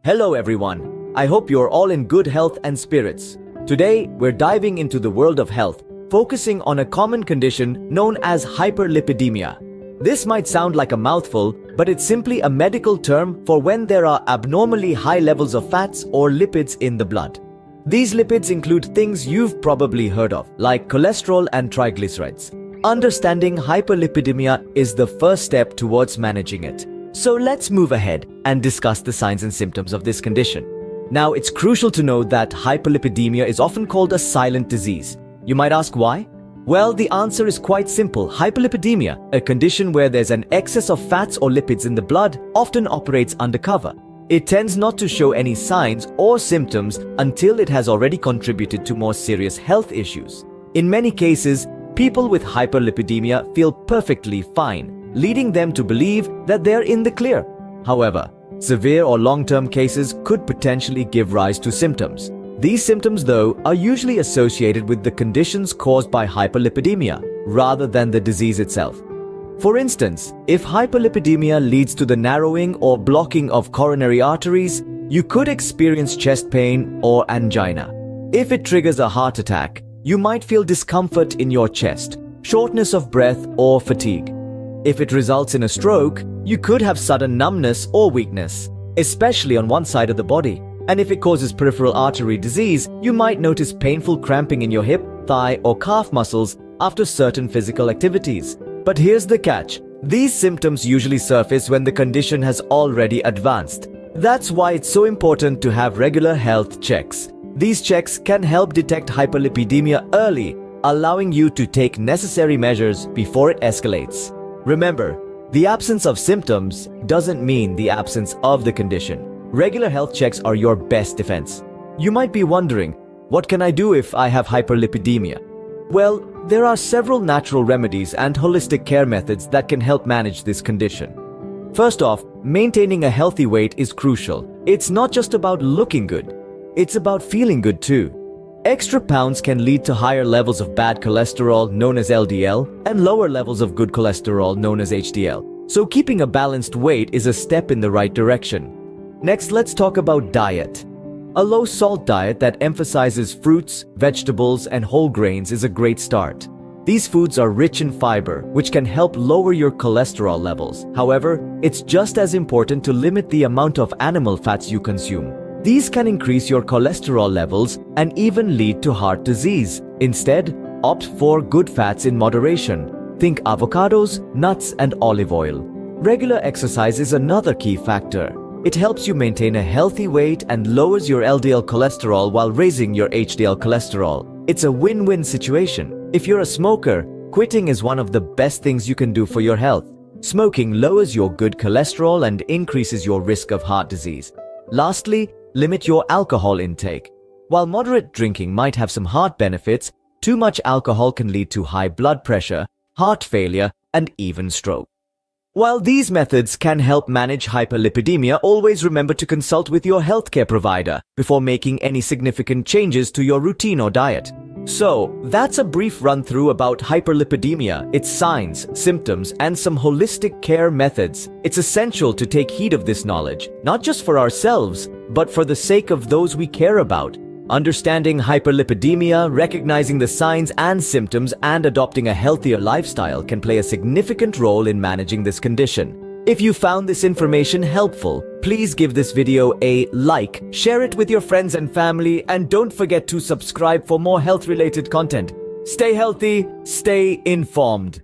Hello everyone, I hope you're all in good health and spirits. Today, we're diving into the world of health, focusing on a common condition known as hyperlipidemia. This might sound like a mouthful, but it's simply a medical term for when there are abnormally high levels of fats or lipids in the blood. These lipids include things you've probably heard of, like cholesterol and triglycerides. Understanding hyperlipidemia is the first step towards managing it. So let's move ahead and discuss the signs and symptoms of this condition. Now, it's crucial to know that hyperlipidemia is often called a silent disease. You might ask why? Well, the answer is quite simple. Hypolipidemia, a condition where there's an excess of fats or lipids in the blood, often operates undercover. It tends not to show any signs or symptoms until it has already contributed to more serious health issues. In many cases, people with hyperlipidemia feel perfectly fine, leading them to believe that they're in the clear. However, severe or long-term cases could potentially give rise to symptoms. These symptoms, though, are usually associated with the conditions caused by hyperlipidemia rather than the disease itself. For instance, if hyperlipidemia leads to the narrowing or blocking of coronary arteries, you could experience chest pain or angina. If it triggers a heart attack, you might feel discomfort in your chest, shortness of breath, or fatigue. If it results in a stroke, you could have sudden numbness or weakness, especially on one side of the body. And if it causes peripheral artery disease, you might notice painful cramping in your hip, thigh, or calf muscles after certain physical activities. But here's the catch. These symptoms usually surface when the condition has already advanced. That's why it's so important to have regular health checks. These checks can help detect hyperlipidemia early, allowing you to take necessary measures before it escalates. Remember, the absence of symptoms doesn't mean the absence of the condition. Regular health checks are your best defense. You might be wondering, what can I do if I have hyperlipidemia? Well, there are several natural remedies and holistic care methods that can help manage this condition. First off, maintaining a healthy weight is crucial. It's not just about looking good, it's about feeling good too. Extra pounds can lead to higher levels of bad cholesterol, known as LDL, and lower levels of good cholesterol, known as HDL. So keeping a balanced weight is a step in the right direction. Next, let's talk about diet. A low-salt diet that emphasizes fruits, vegetables, and whole grains is a great start. These foods are rich in fiber, which can help lower your cholesterol levels. However, it's just as important to limit the amount of animal fats you consume. These can increase your cholesterol levels and even lead to heart disease. Instead, opt for good fats in moderation. Think avocados, nuts, and olive oil. Regular exercise is another key factor. It helps you maintain a healthy weight and lowers your LDL cholesterol while raising your HDL cholesterol. It's a win-win situation. If you're a smoker, quitting is one of the best things you can do for your health. Smoking lowers your good cholesterol and increases your risk of heart disease. Lastly, limit your alcohol intake. While moderate drinking might have some heart benefits, too much alcohol can lead to high blood pressure, heart failure, and even stroke. While these methods can help manage hyperlipidemia, always remember to consult with your healthcare provider before making any significant changes to your routine or diet. So, that's a brief run-through about hyperlipidemia, its signs, symptoms, and some holistic care methods. It's essential to take heed of this knowledge, not just for ourselves, but for the sake of those we care about. Understanding hyperlipidemia, recognizing the signs and symptoms, and adopting a healthier lifestyle can play a significant role in managing this condition. If you found this information helpful, please give this video a like, share it with your friends and family, and don't forget to subscribe for more health-related content. Stay healthy, stay informed.